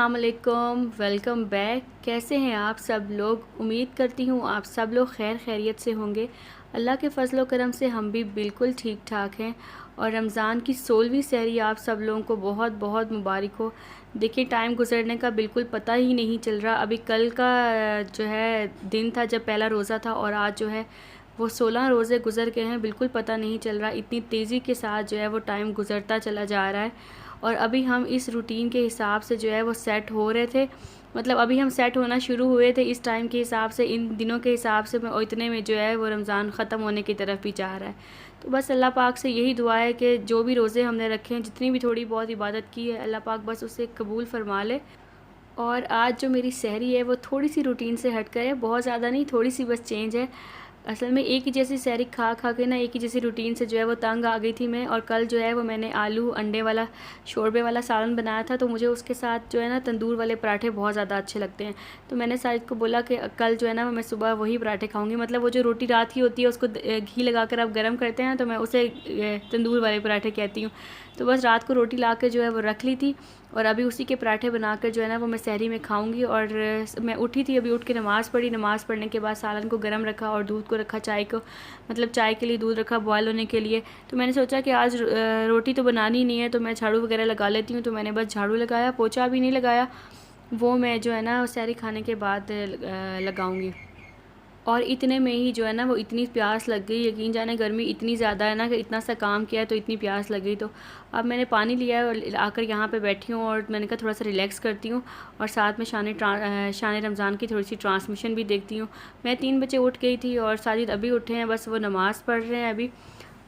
अस्सलाम वालेकुम, welcome back. कैसे हैं आप सब लोग? उम्मीद करती हूँ आप सब लोग खैर खैरियत से होंगे। अल्लाह के फजल व करम से हम भी बिल्कुल ठीक ठाक हैं। और रमज़ान की 16वीं सहरी आप सब लोगों को बहुत बहुत मुबारक हो। देखिए, टाइम गुजरने का बिल्कुल पता ही नहीं चल रहा। अभी कल का जो है दिन था जब पहला रोज़ा था, और आज जो है वो 16 रोज़े गुज़र गए हैं। बिल्कुल पता नहीं चल रहा, इतनी तेज़ी के साथ जो है वो टाइम गुज़रता चला जा रहा है। और अभी हम इस रूटीन के हिसाब से जो है वो सेट हो रहे थे, मतलब अभी हम सेट होना शुरू हुए थे इस टाइम के हिसाब से, इन दिनों के हिसाब से। और इतने में जो है वो रमज़ान ख़त्म होने की तरफ भी जा रहा है। तो बस अल्लाह पाक से यही दुआ है कि जो भी रोज़े हमने रखे हैं, जितनी भी थोड़ी बहुत इबादत की है, अल्लाह पाक बस उसे कबूल फ़रमा ले। और आज जो मेरी सहरी है वो थोड़ी सी रूटीन से हट कर है, बहुत ज़्यादा नहीं, थोड़ी सी बस चेंज है। असल में एक ही जैसी सहरी खा खा के ना, एक ही जैसी रूटीन से जो है वो तंग आ गई थी मैं। और कल जो है वो मैंने आलू अंडे वाला शोरबे वाला सालन बनाया था, तो मुझे उसके साथ जो है ना तंदूर वाले पराठे बहुत ज़्यादा अच्छे लगते हैं। तो मैंने साजिद को बोला कि कल जो है ना मैं सुबह वही पराठे खाऊंगी, मतलब वो जो रोटी रात की होती है उसको घी लगा कर आप गर्म करते हैं, तो मैं उसे तंदूर वाले पराठे कहती हूँ। तो बस रात को रोटी ला कर जो है वो रख ली थी, और अभी उसी के पराठे बनाकर जो है ना वो मैं सहरी में खाऊंगी। और मैं उठी थी, अभी उठ के नमाज़ पढ़ी, नमाज़ पढ़ने के बाद सालन को गर्म रखा और दूध को रखा, चाय को, मतलब चाय के लिए दूध रखा बॉयल होने के लिए। तो मैंने सोचा कि आज रोटी तो बनानी नहीं है, तो मैं झाड़ू वगैरह लगा लेती हूँ। तो मैंने बस झाड़ू लगाया, पोछा भी नहीं लगाया, वो मैं जो है ना सहरी खाने के बाद लगाऊंगी। और इतने में ही जो है ना वो इतनी प्यास लग गई, यकीन जाने गर्मी इतनी ज़्यादा है ना कि इतना सा काम किया है तो इतनी प्यास लग गई। तो अब मैंने पानी लिया है और आकर यहाँ पे बैठी हूँ, और मैंने कहा थोड़ा सा रिलैक्स करती हूँ, और साथ में शान रमज़ान की थोड़ी सी ट्रांसमिशन भी देखती हूँ। मैं 3 बजे उठ गई थी, और साजिद अभी उठे हैं, बस वो नमाज़ पढ़ रहे हैं अभी।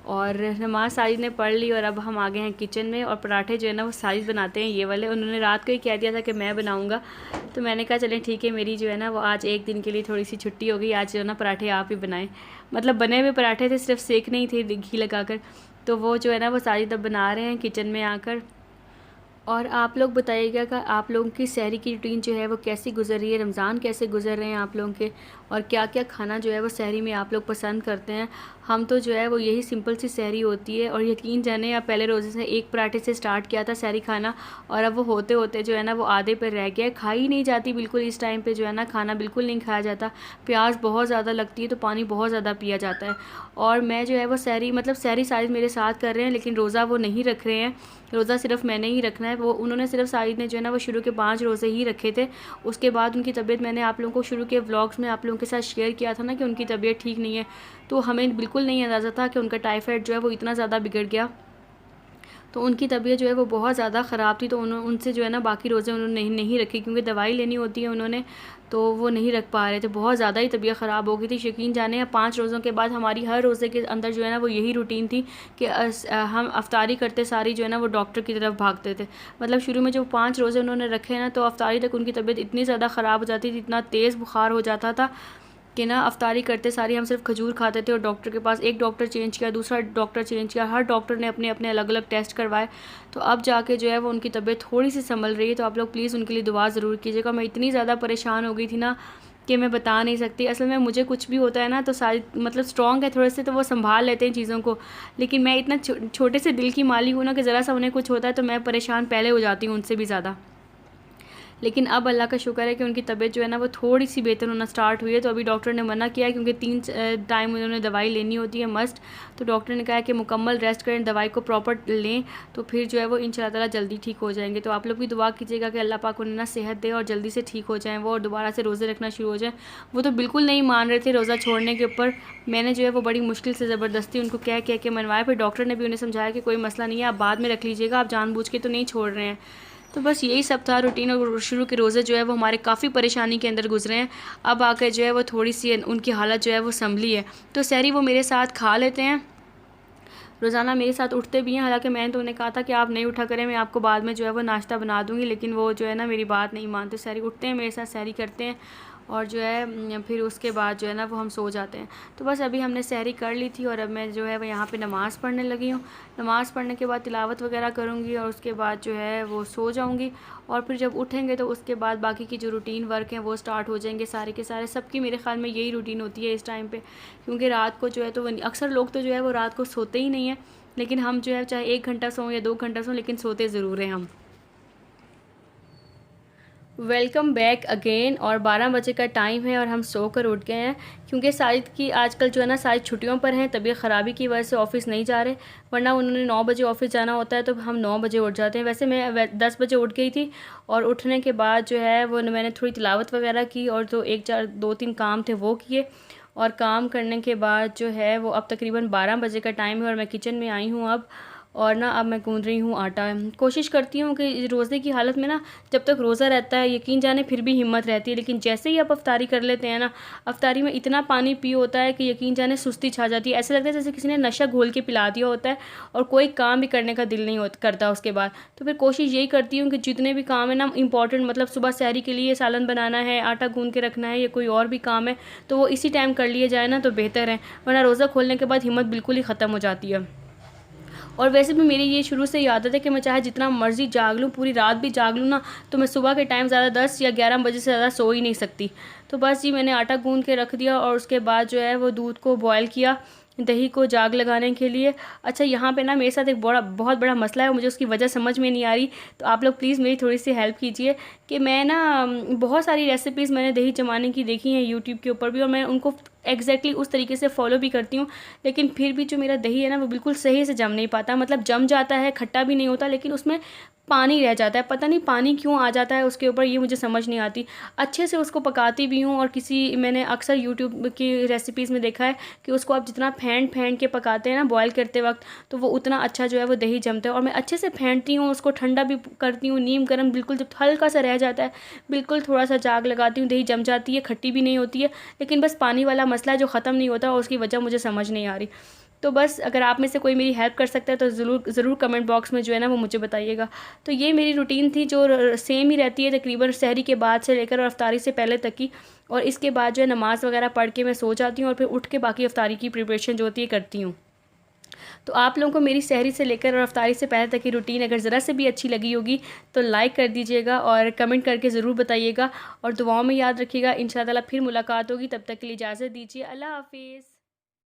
और नमाज़ साजिद ने पढ़ ली, और अब हम आ गए हैं किचन में। और पराठे जो है ना वो साजिद बनाते हैं ये वाले, उन्होंने रात को ही कह दिया था कि मैं बनाऊंगा। तो मैंने कहा चलें ठीक है, मेरी जो है ना वो आज एक दिन के लिए थोड़ी सी छुट्टी हो गई, आज जो है ना पराठे आप ही बनाएं। मतलब बने हुए पराठे थे, सिर्फ सेक नहीं थे घी लगाकर। तो वो जो है ना वो साजिद अब बना रहे हैं किचन में आकर। और आप लोग बताइएगा कि आप लोगों की सहरी की रूटीन जो है वो कैसी गुजर रही है, रमज़ान कैसे गुजर रहे हैं आप लोगों के, और क्या क्या खाना जो है वो सहरी में आप लोग पसंद करते हैं। हम तो जो है वो यही सिंपल सी सहरी होती है। और यकीन जाने, या पहले रोज़े से एक पराठे से स्टार्ट किया था सहरी खाना, और अब वो होते होते जो है ना वो आधे पर रह गया है। खाई नहीं जाती बिल्कुल, इस टाइम पर जो है ना खाना बिल्कुल नहीं खाया जाता। प्यास बहुत ज़्यादा लगती है, तो पानी बहुत ज़्यादा पिया जाता है। और मैं जो है वो सहरी, मतलब सहरी साजिद मेरे साथ कर रहे हैं, लेकिन रोज़ा वो नहीं रख रहे हैं। रोज़ा सिर्फ मैंने ही रखना है। वो उन्होंने सिर्फ साजिद ने जो है ना वो शुरू के 5 रोज़े ही रखे थे। उसके बाद उनकी तबीयत, मैंने आप लोगों को शुरू के व्लॉग्स में आप लोगों के साथ शेयर किया था ना कि उनकी तबीयत ठीक नहीं है। तो हमें बिल्कुल नहीं अंदाज़ा था कि उनका टाइफाइड जो है वो इतना ज़्यादा बिगड़ गया। तो उनकी तबीयत जो है वो बहुत ज़्यादा ख़राब थी। तो उनसे जो है ना बाकी रोज़े उन्होंने नहीं रखी, क्योंकि दवाई लेनी होती है उन्होंने, तो वो नहीं रख पा रहे थे। बहुत ज़्यादा ही तबीयत ख़राब हो गई थी। यकीन जाने, 5 रोज़ों के बाद हमारी हर रोज़े के अंदर जो है ना वो यही रूटीन थी कि हम अफ्तारी करते सारी जो है ना वो डॉक्टर की तरफ भागते थे। मतलब शुरू में जो 5 रोज़े उन्होंने रखे ना, तो अफ्तारी तक उनकी तबीयत इतनी ज़्यादा ख़राब हो जाती थी, इतना तेज़ बुखार हो जाता था कि ना अफ्तारी करते सारी हम सिर्फ खजूर खाते थे। और डॉक्टर के पास एक डॉक्टर चेंज किया, दूसरा डॉक्टर चेंज किया, हर डॉक्टर ने अपने अपने अलग अलग टेस्ट करवाए। तो अब जाके जो है वो उनकी तबीयत थोड़ी सी संभल रही है। तो आप लोग प्लीज़ उनके लिए दुआ ज़रूर कीजिएगा। मैं इतनी ज़्यादा परेशान हो गई थी ना कि मैं बता नहीं सकती। असल में मुझे कुछ भी होता है ना, तो सारी, मतलब स्ट्रॉन्ग है थोड़े से, तो वो संभाल लेते हैं चीज़ों को। लेकिन मैं इतना छोटे से दिल की मालिक हूँ ना कि ज़रा सा उन्हें कुछ होता है तो मैं परेशान पहले हो जाती हूँ उनसे भी ज़्यादा। लेकिन अब अल्लाह का शुक्र है कि उनकी तबीयत जो है ना वो थोड़ी सी बेहतर होना स्टार्ट हुई है। तो अभी डॉक्टर ने मना किया है, क्योंकि 3 टाइम उन्होंने दवाई लेनी होती है मस्ट। तो डॉक्टर ने कहा है कि मुकम्मल रेस्ट करें, दवाई को प्रॉपर लें, तो फिर जो है वो इंशाल्लाह ताला जल्दी ठीक हो जाएंगे। तो आप लोग भी दुआ कीजिएगा कि अल्लाह पाक उन्हें ना सेहत दे और जल्दी से ठीक हो जाएँ वो, और दोबारा से रोज़े रखना शुरू हो जाएँ। वो तो बिल्कुल नहीं मान रहे थे रोज़ा छोड़ने के ऊपर। मैंने जो है वो बड़ी मुश्किल से ज़बरदस्ती उनको कह के मनवाया। फिर डॉक्टर ने भी उन्हें समझाया कि कोई मसला नहीं है, आप बाद में रख लीजिएगा, आप जानबूझ के तो नहीं छोड़ रहे हैं। तो बस यही सब था रूटीन। और शुरू के रोज़े जो है वो हमारे काफ़ी परेशानी के अंदर गुजरे हैं। अब आकर जो है वो थोड़ी सी उनकी हालत जो है वो संभली है, तो सहरी वो मेरे साथ खा लेते हैं, रोज़ाना मेरे साथ उठते भी हैं। हालांकि मैंने तो उन्हें कहा था कि आप नहीं उठा करें, मैं आपको बाद में जो है वो नाश्ता बना दूँगी, लेकिन वो जो है ना मेरी बात नहीं मानते। सहरी उठते हैं मेरे साथ, सहरी करते हैं, और जो है फिर उसके बाद जो है ना वो हम सो जाते हैं। तो बस अभी हमने सहरी कर ली थी, और अब मैं जो है वो यहाँ पे नमाज़ पढ़ने लगी हूँ। नमाज़ पढ़ने के बाद तिलावत वगैरह करूँगी, और उसके बाद जो है वो सो जाऊँगी। और फिर जब उठेंगे तो उसके बाद बाकी की जो रूटीन वर्क हैं वो स्टार्ट हो जाएंगे सारे के सारे। सबकी मेरे ख़्याल में यही रूटीन होती है इस टाइम पे, क्योंकि रात को जो है तो अक्सर लोग तो जो है वो रात को सोते ही नहीं हैं। लेकिन हम जो है चाहे 1 घंटा सों या 2 घंटा सों, लेकिन सोते ज़रूर हैं हम। Welcome back again. और 12 बजे का टाइम है और हम सोकर उठ गए हैं, क्योंकि साजिद की आजकल जो है ना साजिद छुट्टियों पर हैं, तबीयत ख़राबी की वजह से ऑफ़िस नहीं जा रहे, वरना उन्होंने 9 बजे ऑफ़िस जाना होता है तो हम 9 बजे उठ जाते हैं। वैसे मैं 10 बजे उठ गई थी और उठने के बाद जो है वो मैंने थोड़ी तिलावत वगैरह की और जो 2-3 काम थे वो किए। और काम करने के बाद जो है वो अब तकरीबन 12 बजे का टाइम है और मैं किचन में आई हूँ अब। और ना अब मैं गूंद रही हूँ आटा। कोशिश करती हूँ कि रोज़े की हालत में ना, जब तक रोज़ा रहता है यकीन जाने फिर भी हिम्मत रहती है, लेकिन जैसे ही आप अफ्तारी कर लेते हैं ना, अफ्तारी में इतना पानी पी होता है कि यकीन जाने सुस्ती छा जाती है। ऐसा लगता है जैसे किसी ने नशा घोल के पिला दिया होता है और कोई काम भी करने का दिल नहीं करता उसके बाद। तो फिर कोशिश यही करती हूँ कि जितने भी काम है ना इंपॉर्टेंट, मतलब सुबह सहरी के लिए सालन बनाना है, आटा गूंद के रखना है या कोई और भी काम है, तो वो इसी टाइम कर लिए जाए ना तो बेहतर है, वरना रोज़ा खोलने के बाद हिम्मत बिल्कुल ही ख़त्म हो जाती है। और वैसे भी मेरी ये शुरू से ही आदत है कि मैं चाहे जितना मर्ज़ी जाग लूँ, पूरी रात भी जाग लूँ ना, तो मैं सुबह के टाइम ज़्यादा 10 या 11 बजे से ज़्यादा सो ही नहीं सकती। तो बस जी मैंने आटा गूँध के रख दिया और उसके बाद जो है वो दूध को बॉयल किया दही को जाग लगाने के लिए। अच्छा, यहाँ पे ना मेरे साथ एक बहुत बड़ा मसला है और मुझे उसकी वजह समझ में नहीं आ रही, तो आप लोग प्लीज़ मेरी थोड़ी सी हेल्प कीजिए कि मैं ना बहुत सारी रेसिपीज़ मैंने दही जमाने की देखी हैं यूट्यूब के ऊपर भी, और मैं उनको एग्जैक्टली उस तरीके से फॉलो भी करती हूँ, लेकिन फिर भी जो मेरा दही है ना वो बिल्कुल सही से जम नहीं पाता। मतलब जम जाता है, खट्टा भी नहीं होता, लेकिन उसमें पानी रह जाता है। पता नहीं पानी क्यों आ जाता है उसके ऊपर, ये मुझे समझ नहीं आती। अच्छे से उसको पकाती भी हूँ और मैंने अक्सर यूट्यूब की रेसिपीज़ में देखा है कि उसको आप जितना फेंट के पकाते हैं ना बॉयल करते वक्त, तो वो उतना अच्छा जो है वो दही जमता है। और मैं अच्छे से फेंटती हूँ, उसको ठंडा भी करती हूँ, नीम गर्म बिल्कुल, जब हल्का सा रह जाता है बिल्कुल थोड़ा सा जाग लगाती हूँ, दही जम जाती है, खट्टी भी नहीं होती है। लेकिन बस पानी वाला मसला है जो ख़त्म नहीं होता और उसकी वजह मुझे समझ नहीं आ रही। तो बस अगर आप में से कोई मेरी हेल्प कर सकता है तो ज़रूर कमेंट बॉक्स में जो है ना वो मुझे बताइएगा। तो ये मेरी रूटीन थी जो सेम ही रहती है तकरीबन सहरी के बाद से लेकर और अफ्तारी से पहले तक की। और इसके बाद जो है नमाज़ वगैरह पढ़ के मैं सो जाती हूँ और फिर उठ के बाकी अफ्तारी की प्रिपरेशन जो होती है करती हूँ। तो आप लोगों को मेरी सहरी से लेकर और अफ्तारी से पहले तक की रूटीन अगर ज़रा से भी अच्छी लगी होगी तो लाइक कर दीजिएगा और कमेंट करके ज़रूर बताइएगा और दुआओं में याद रखिएगा। इंशाअल्लाह फिर मुलाकात होगी, तब तक के लिए इजाज़त दीजिए। अल्लाह हाफिज़।